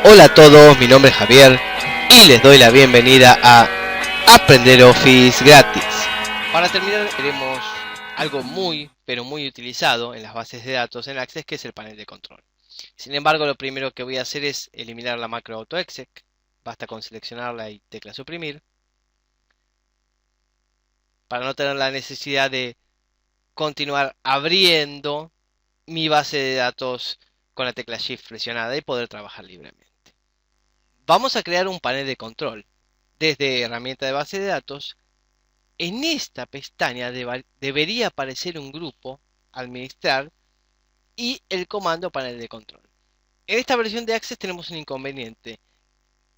Hola a todos, mi nombre es Javier y les doy la bienvenida a Aprender Office gratis. Para terminar veremos algo pero muy utilizado en las bases de datos en Access, que es el panel de control. Sin embargo, lo primero que voy a hacer es eliminar la macro AutoExec. Basta con seleccionarla y tecla suprimir, para no tener la necesidad de continuar abriendo mi base de datos con la tecla Shift presionada y poder trabajar libremente. Vamos a crear un panel de control. Desde herramienta de base de datos, en esta pestaña debería aparecer un grupo, administrar, y el comando panel de control. En esta versión de Access tenemos un inconveniente,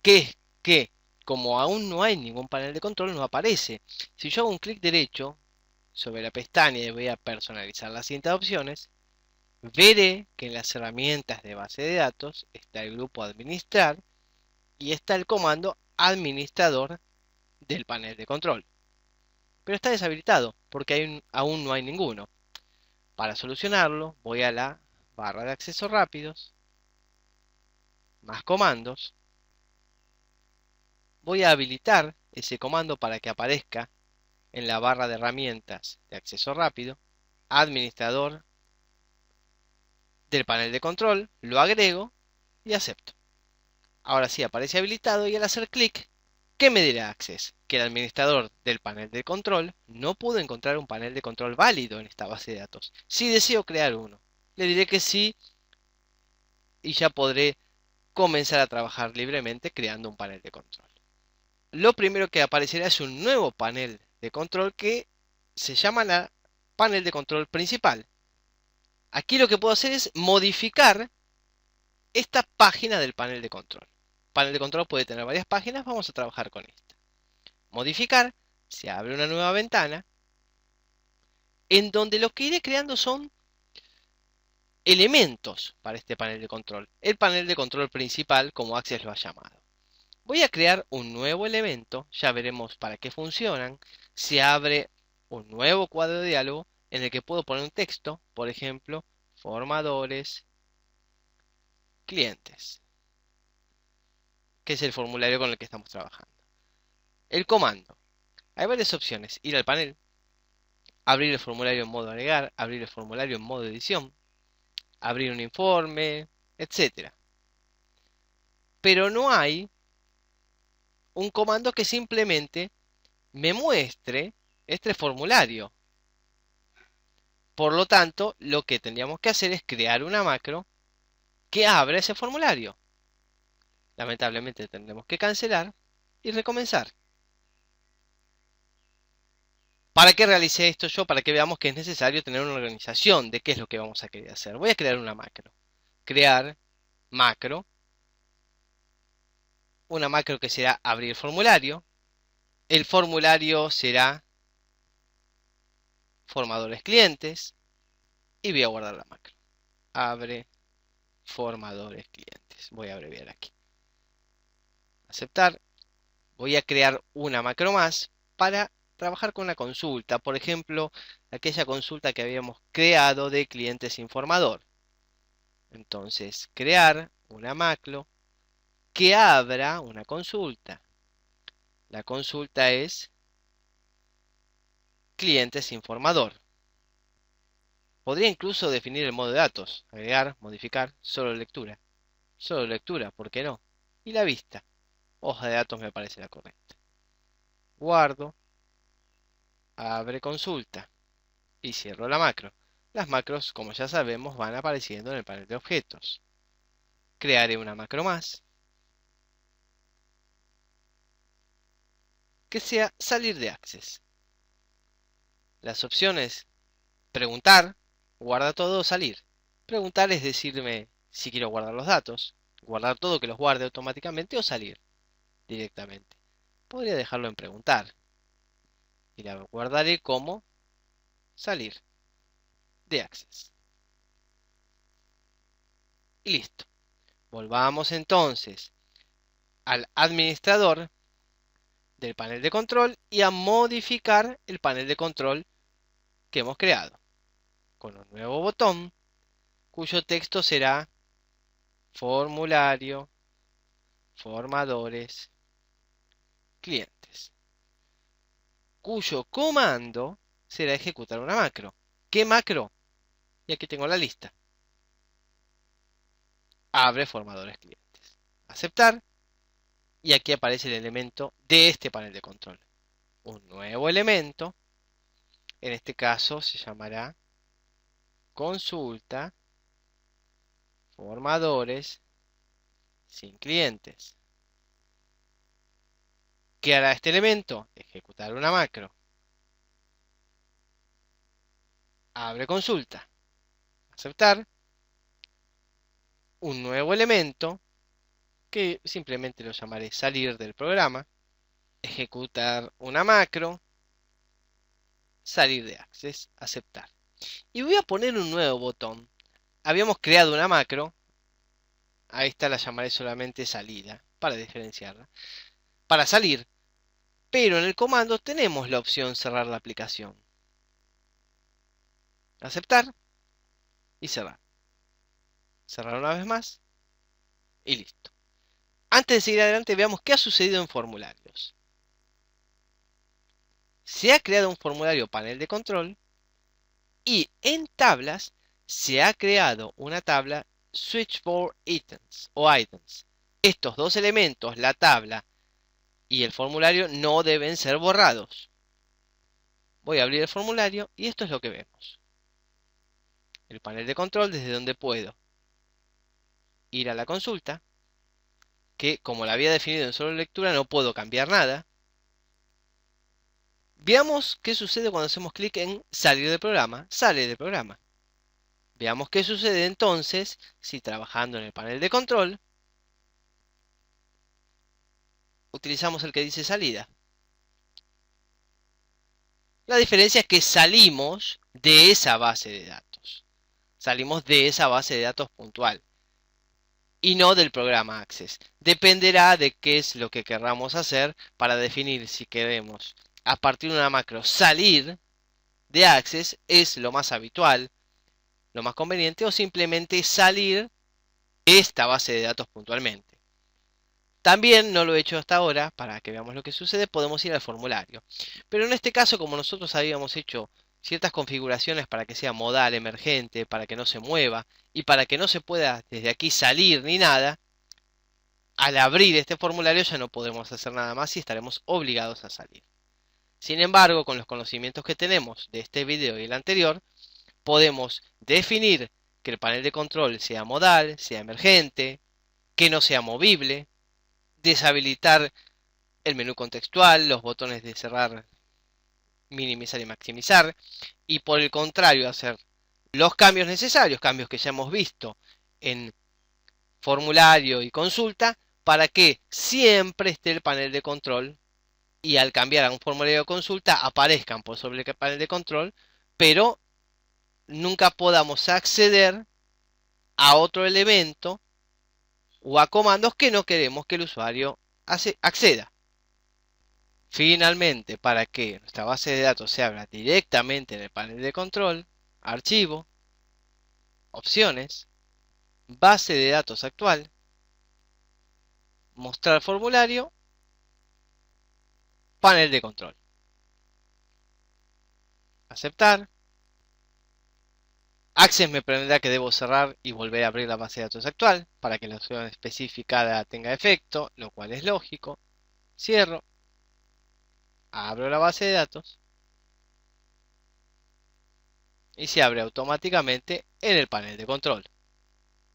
que es que como aún no hay ningún panel de control, no aparece. Si yo hago un clic derecho sobre la pestaña y voy a personalizar las siguientes opciones, veré que en las herramientas de base de datos está el grupo administrar y está el comando administrador del panel de control. Pero está deshabilitado porque aún no hay ninguno. Para solucionarlo, voy a la barra de acceso rápidos, más comandos. Voy a habilitar ese comando para que aparezca en la barra de herramientas de acceso rápido, administrador del panel de control, lo agrego y acepto. Ahora sí aparece habilitado y al hacer clic, ¿qué me dirá Access? Que el administrador del panel de control no pudo encontrar un panel de control válido en esta base de datos. Si deseo crear uno, le diré que sí y ya podré comenzar a trabajar libremente creando un panel de control. Lo primero que aparecerá es un nuevo panel de control que se llama la panel de control principal. Aquí lo que puedo hacer es modificar esta página del panel de control. El panel de control puede tener varias páginas, vamos a trabajar con esta. Modificar, se abre una nueva ventana en donde lo que iré creando son elementos para este panel de control. El panel de control principal, como Access lo ha llamado. Voy a crear un nuevo elemento, ya veremos para qué funcionan. Se abre un nuevo cuadro de diálogo en el que puedo poner un texto, por ejemplo, formadores, clientes, que es el formulario con el que estamos trabajando. El comando. Hay varias opciones. Ir al panel, abrir el formulario en modo agregar, abrir el formulario en modo edición, abrir un informe, etc. Pero no hay un comando que simplemente me muestre este formulario. Por lo tanto, lo que tendríamos que hacer es crear una macro que abra ese formulario. Lamentablemente tendremos que cancelar y recomenzar. ¿Para qué realicé esto yo? Para que veamos que es necesario tener una organización de qué es lo que vamos a querer hacer. Voy a crear una macro. Crear macro. Una macro que será abrir formulario. El formulario será formadores clientes. Y voy a guardar la macro. Abre formadores clientes. Voy a abreviar aquí. Aceptar. Voy a crear una macro más para trabajar con la consulta. Por ejemplo, aquella consulta que habíamos creado de clientes informador. Entonces, crear una macro que abra una consulta. La consulta es clientes informador. Podría incluso definir el modo de datos. Agregar, modificar, solo lectura. Solo lectura, ¿por qué no? Y la vista. Hoja de datos me parece la correcta. Guardo. Abre consulta. Y cierro la macro. Las macros, como ya sabemos, van apareciendo en el panel de objetos. Crearé una macro más que sea salir de Access. Las opciones preguntar, guarda todo o salir. Preguntar es decirme si quiero guardar los datos, guardar todo que los guarde automáticamente o salir directamente. Podría dejarlo en preguntar y la guardaré como salir de Access. Y listo. Volvamos entonces al administrador del panel de control y a modificar el panel de control que hemos creado con un nuevo botón cuyo texto será formulario formadores, clientes, cuyo comando será ejecutar una macro. ¿Qué macro? Y aquí tengo la lista. Abre formadores clientes. Aceptar. Y aquí aparece el elemento de este panel de control. Un nuevo elemento. En este caso se llamará consulta formadores sin clientes. ¿Qué hará este elemento? Ejecutar una macro. Abre consulta. Aceptar. Un nuevo elemento que simplemente lo llamaré salir del programa. Ejecutar una macro. Salir de Access. Aceptar. Y voy a poner un nuevo botón. Habíamos creado una macro. A esta la llamaré solamente salida para diferenciarla. Para salir. Pero en el comando tenemos la opción cerrar la aplicación. Aceptar y cerrar. Cerrar una vez más y listo. Antes de seguir adelante veamos qué ha sucedido en formularios. Se ha creado un formulario panel de control y en tablas se ha creado una tabla switchboard items o items. Estos dos elementos, la tabla y el formulario, no deben ser borrados. Voy a abrir el formulario y esto es lo que vemos. El panel de control desde donde puedo ir a la consulta, que como la había definido en solo lectura no puedo cambiar nada. Veamos qué sucede cuando hacemos clic en salir del programa. Sale del programa. Veamos qué sucede entonces si trabajando en el panel de control utilizamos el que dice salida. La diferencia es que salimos de esa base de datos. Salimos de esa base de datos puntual y no del programa Access. Dependerá de qué es lo que querramos hacer para definir si queremos a partir de una macro salir de Access es lo más habitual, lo más conveniente, o simplemente salir de esta base de datos puntualmente. También no lo he hecho hasta ahora, para que veamos lo que sucede, podemos ir al formulario. Pero en este caso, como nosotros habíamos hecho ciertas configuraciones para que sea modal emergente, para que no se mueva y para que no se pueda desde aquí salir ni nada, al abrir este formulario ya no podremos hacer nada más y estaremos obligados a salir. Sin embargo, con los conocimientos que tenemos de este video y el anterior, podemos definir que el panel de control sea modal, sea emergente, que no sea movible, deshabilitar el menú contextual, los botones de cerrar, minimizar y maximizar, y por el contrario hacer los cambios necesarios, cambios que ya hemos visto en formulario y consulta, para que siempre esté el panel de control y al cambiar a un formulario de consulta aparezcan por sobre el panel de control, pero nunca podamos acceder a otro elemento o a comandos que no queremos que el usuario acceda. Finalmente, para que nuestra base de datos se abra directamente en el panel de control, archivo, opciones, base de datos actual, mostrar formulario, panel de control. Aceptar. Access me preguntará que debo cerrar y volver a abrir la base de datos actual para que la opción especificada tenga efecto, lo cual es lógico. Cierro. Abro la base de datos y se abre automáticamente en el panel de control.